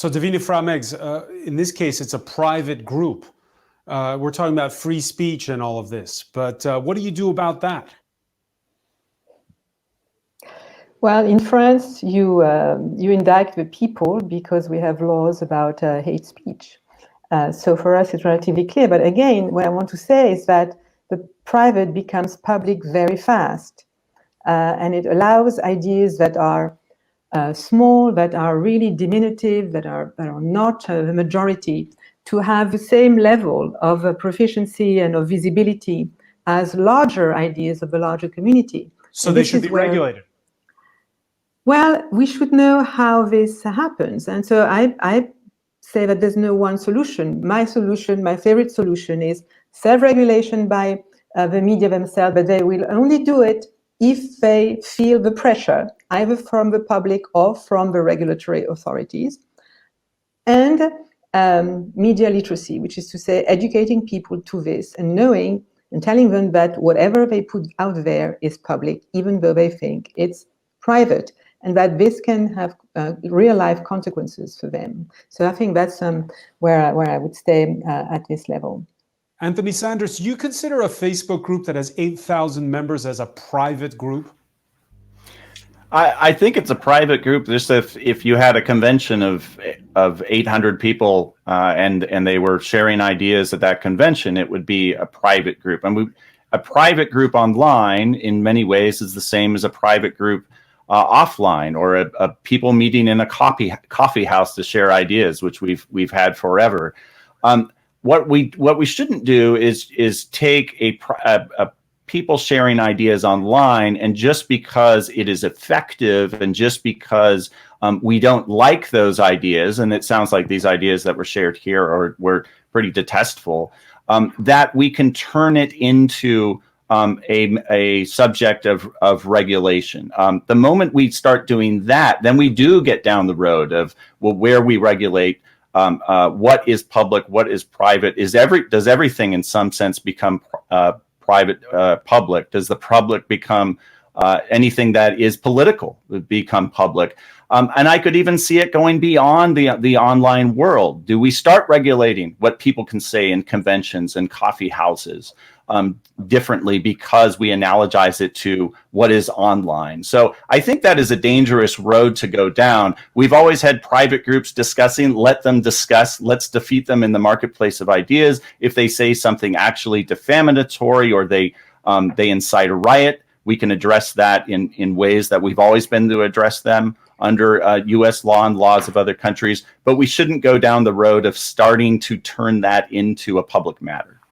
So Davina Framegs, in this case, it's a private group. We're talking about free speech and all of this, but what do you do about that? Well, in France, you indict the people because we have laws about hate speech. So for us, it's relatively clear. But again, what I want to say is that the private becomes public very fast. And it allows ideas that are small, that are really diminutive, that are not the majority, to have the same level of proficiency and of visibility as larger ideas of the larger community. So they should be regulated. Well, we should know how this happens. And so I say that there's no one solution. My favorite solution is self-regulation by the media themselves, but they will only do it if they feel the pressure, either from the public or from the regulatory authorities. And media literacy, which is to say educating people to this and knowing and telling them that whatever they put out there is public, even though they think it's private, and that this can have real-life consequences for them. So I think that's where I would stay at this level. Anthony Sanders, do you consider a Facebook group that has 8,000 members as a private group? I think it's a private group. Just if you had a convention of 800 people and they were sharing ideas at that convention, it would be a private group. And a private group online, in many ways, is the same as a private group offline, or a people meeting in a coffee house to share ideas, which we've had forever. What we shouldn't do is take a people sharing ideas online, and just because it is effective and just because we don't like those ideas, and it sounds like these ideas that were shared here were pretty detestful, that we can turn it into a subject of regulation. The moment we start doing that, then we do get down the road of, well, where we regulate what is public, what is private. Does everything in some sense become private, public? Does the public become anything that is political become public? And I could even see it going beyond the online world. Do we start regulating what people can say in conventions and coffee houses differently because we analogize it to what is online? So I think that is a dangerous road to go down. We've always had private groups discussing. Let them discuss. Let's defeat them in the marketplace of ideas. If they say something actually defamatory or they incite a riot, we can address that in ways that we've always been to address them under U.S. law and laws of other countries. But we shouldn't go down the road of starting to turn that into a public matter.